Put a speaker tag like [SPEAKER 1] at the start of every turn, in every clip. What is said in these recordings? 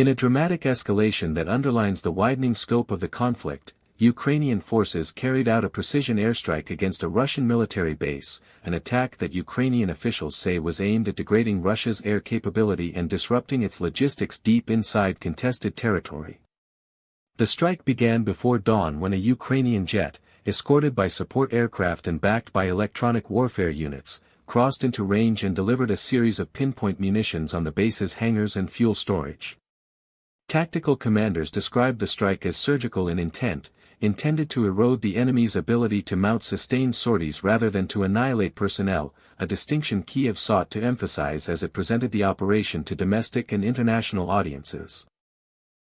[SPEAKER 1] In a dramatic escalation that underlines the widening scope of the conflict, Ukrainian forces carried out a precision airstrike against a Russian military base, an attack that Ukrainian officials say was aimed at degrading Russia's air capability and disrupting its logistics deep inside contested territory. The strike began before dawn when a Ukrainian jet, escorted by support aircraft and backed by electronic warfare units, crossed into range and delivered a series of pinpoint munitions on the base's hangars and fuel storage. Tactical commanders described the strike as surgical in intent, intended to erode the enemy's ability to mount sustained sorties rather than to annihilate personnel, a distinction Kiev sought to emphasize as it presented the operation to domestic and international audiences.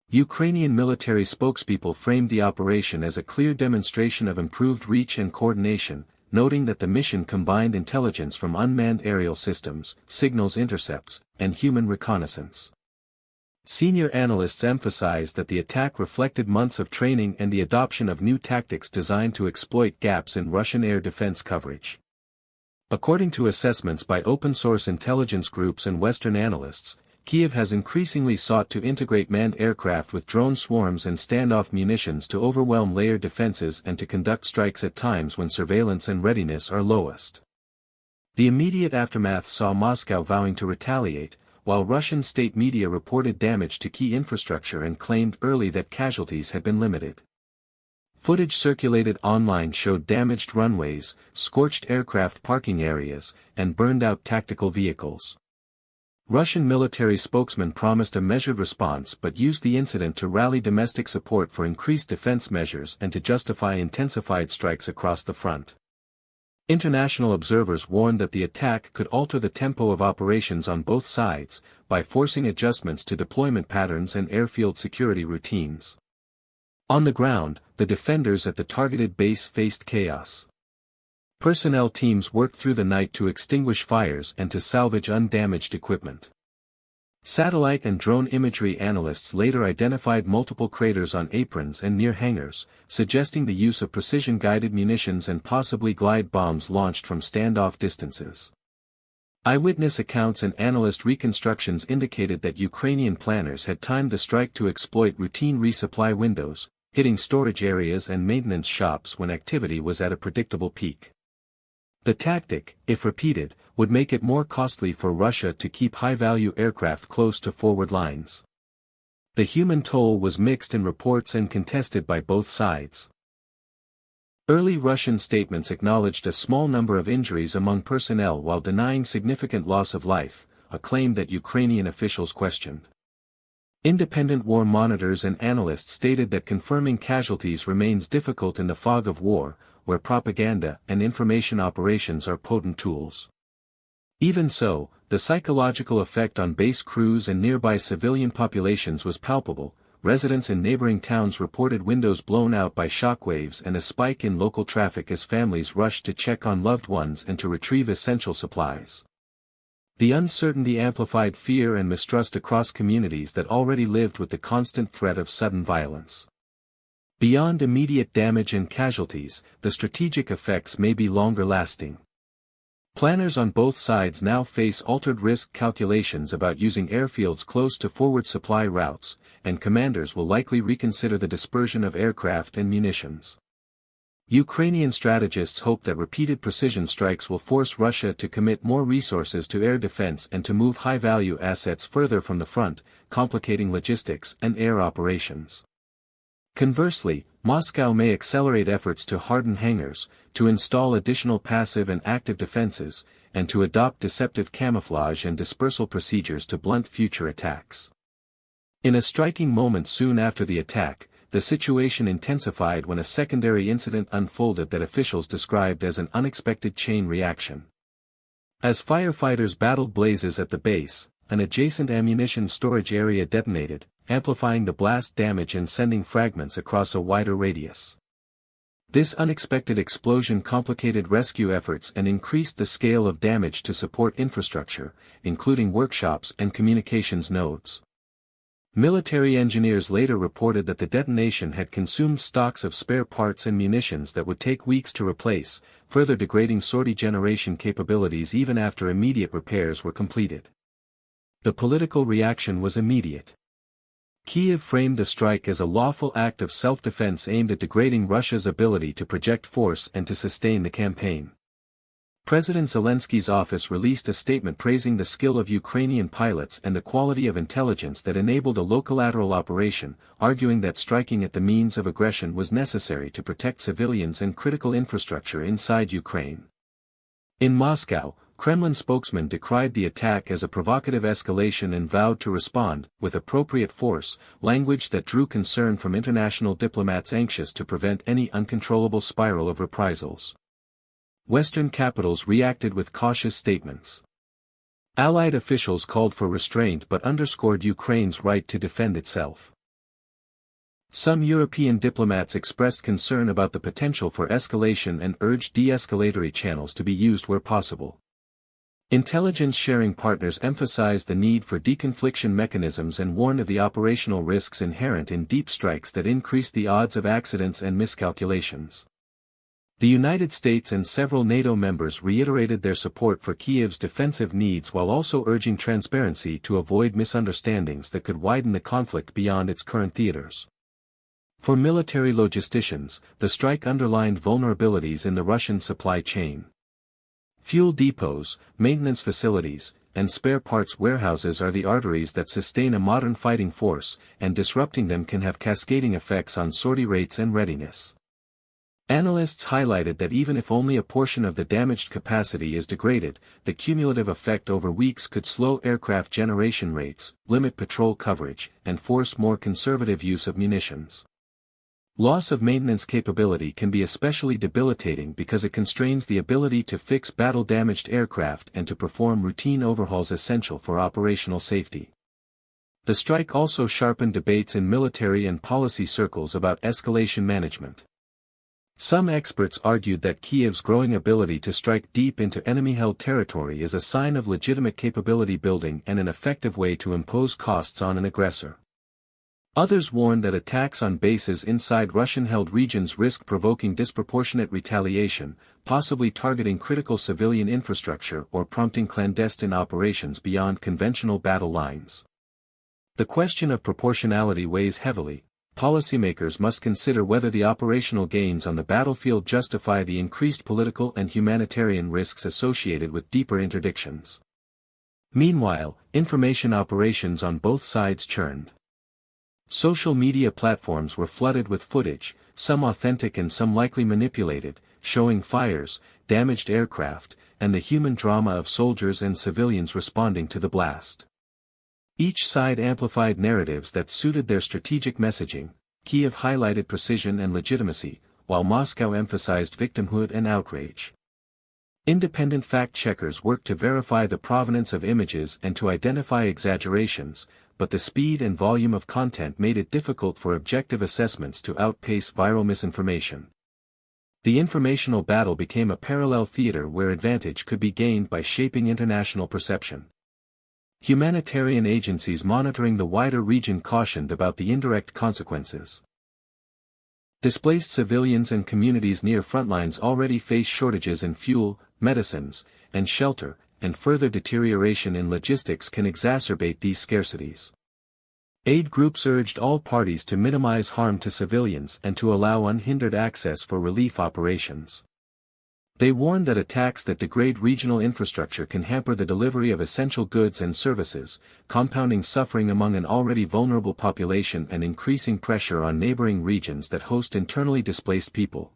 [SPEAKER 1] Ukrainian military spokespeople framed the operation as a clear demonstration of improved reach and coordination, noting that the mission combined intelligence from unmanned aerial systems, signals intercepts, and human reconnaissance. Senior analysts emphasized that the attack reflected months of training and the adoption of new tactics designed to exploit gaps in Russian air defense coverage. According to assessments by open-source intelligence groups and Western analysts, Kiev has increasingly sought to integrate manned aircraft with drone swarms and standoff munitions to overwhelm layered defenses and to conduct strikes at times when surveillance and readiness are lowest. The immediate aftermath saw Moscow vowing to retaliate, while Russian state media reported damage to key infrastructure and claimed early that casualties had been limited. Footage circulated online showed damaged runways, scorched aircraft parking areas, and burned-out tactical vehicles. Russian military spokesman promised a measured response but used the incident to rally domestic support for increased defense measures and to justify intensified strikes across the front. International observers warned that the attack could alter the tempo of operations on both sides, by forcing adjustments to deployment patterns and airfield security routines. On the ground, the defenders at the targeted base faced chaos. Personnel teams worked through the night to extinguish fires and to salvage undamaged equipment. Satellite and drone imagery analysts later identified multiple craters on aprons and near hangars, suggesting the use of precision-guided munitions and possibly glide bombs launched from standoff distances. Eyewitness accounts and analyst reconstructions indicated that Ukrainian planners had timed the strike to exploit routine resupply windows, hitting storage areas and maintenance shops when activity was at a predictable peak. The tactic, if repeated, would make it more costly for Russia to keep high-value aircraft close to forward lines. The human toll was mixed in reports and contested by both sides. Early Russian statements acknowledged a small number of injuries among personnel while denying significant loss of life, a claim that Ukrainian officials questioned. Independent war monitors and analysts stated that confirming casualties remains difficult in the fog of war, where propaganda and information operations are potent tools. Even so, the psychological effect on base crews and nearby civilian populations was palpable. Residents in neighboring towns reported windows blown out by shockwaves and a spike in local traffic as families rushed to check on loved ones and to retrieve essential supplies. The uncertainty amplified fear and mistrust across communities that already lived with the constant threat of sudden violence. Beyond immediate damage and casualties, the strategic effects may be longer lasting. Planners on both sides now face altered risk calculations about using airfields close to forward supply routes, and commanders will likely reconsider the dispersion of aircraft and munitions. Ukrainian strategists hope that repeated precision strikes will force Russia to commit more resources to air defense and to move high-value assets further from the front, complicating logistics and air operations. Conversely, Moscow may accelerate efforts to harden hangars, to install additional passive and active defenses, and to adopt deceptive camouflage and dispersal procedures to blunt future attacks. In a striking moment soon after the attack, the situation intensified when a secondary incident unfolded that officials described as an unexpected chain reaction. As firefighters battled blazes at the base, an adjacent ammunition storage area detonated, amplifying the blast damage and sending fragments across a wider radius. This unexpected explosion complicated rescue efforts and increased the scale of damage to support infrastructure, including workshops and communications nodes. Military engineers later reported that the detonation had consumed stocks of spare parts and munitions that would take weeks to replace, further degrading sortie generation capabilities even after immediate repairs were completed. The political reaction was immediate. Kyiv framed the strike as a lawful act of self-defense aimed at degrading Russia's ability to project force and to sustain the campaign. President Zelensky's office released a statement praising the skill of Ukrainian pilots and the quality of intelligence that enabled a local operation, arguing that striking at the means of aggression was necessary to protect civilians and critical infrastructure inside Ukraine. In Moscow, Kremlin spokesman decried the attack as a provocative escalation and vowed to respond, with appropriate force, language that drew concern from international diplomats anxious to prevent any uncontrollable spiral of reprisals. Western capitals reacted with cautious statements. Allied officials called for restraint but underscored Ukraine's right to defend itself. Some European diplomats expressed concern about the potential for escalation and urged de-escalatory channels to be used where possible. Intelligence-sharing partners emphasized the need for deconfliction mechanisms and warned of the operational risks inherent in deep strikes that increase the odds of accidents and miscalculations. The United States and several NATO members reiterated their support for Kyiv's defensive needs while also urging transparency to avoid misunderstandings that could widen the conflict beyond its current theaters. For military logisticians, the strike underlined vulnerabilities in the Russian supply chain. Fuel depots, maintenance facilities, and spare parts warehouses are the arteries that sustain a modern fighting force, and disrupting them can have cascading effects on sortie rates and readiness. Analysts highlighted that even if only a portion of the damaged capacity is degraded, the cumulative effect over weeks could slow aircraft generation rates, limit patrol coverage, and force more conservative use of munitions. Loss of maintenance capability can be especially debilitating because it constrains the ability to fix battle-damaged aircraft and to perform routine overhauls essential for operational safety. The strike also sharpened debates in military and policy circles about escalation management. Some experts argued that Kyiv's growing ability to strike deep into enemy-held territory is a sign of legitimate capability building and an effective way to impose costs on an aggressor. Others warned that attacks on bases inside Russian-held regions risk provoking disproportionate retaliation, possibly targeting critical civilian infrastructure or prompting clandestine operations beyond conventional battle lines. The question of proportionality weighs heavily. Policymakers must consider whether the operational gains on the battlefield justify the increased political and humanitarian risks associated with deeper interdictions. Meanwhile, information operations on both sides churned. Social media platforms were flooded with footage, some authentic and some likely manipulated, showing fires, damaged aircraft, and the human drama of soldiers and civilians responding to the blast. Each side amplified narratives that suited their strategic messaging. Kyiv highlighted precision and legitimacy, while Moscow emphasized victimhood and outrage. Independent fact-checkers worked to verify the provenance of images and to identify exaggerations, but the speed and volume of content made it difficult for objective assessments to outpace viral misinformation. The informational battle became a parallel theater where advantage could be gained by shaping international perception. Humanitarian agencies monitoring the wider region cautioned about the indirect consequences. Displaced civilians and communities near frontlines already face shortages in fuel, medicines, and shelter, and further deterioration in logistics can exacerbate these scarcities. Aid groups urged all parties to minimize harm to civilians and to allow unhindered access for relief operations. They warned that attacks that degrade regional infrastructure can hamper the delivery of essential goods and services, compounding suffering among an already vulnerable population and increasing pressure on neighboring regions that host internally displaced people.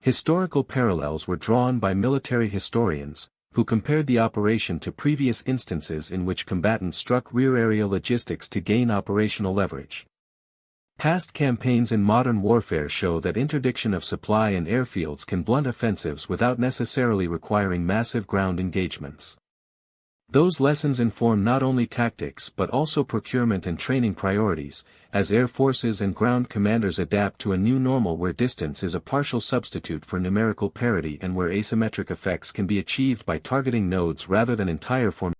[SPEAKER 1] Historical parallels were drawn by military historians, who compared the operation to previous instances in which combatants struck rear-area logistics to gain operational leverage. Past campaigns in modern warfare show that interdiction of supply and airfields can blunt offensives without necessarily requiring massive ground engagements. Those lessons inform not only tactics but also procurement and training priorities, as air forces and ground commanders adapt to a new normal where distance is a partial substitute for numerical parity and where asymmetric effects can be achieved by targeting nodes rather than entire formations.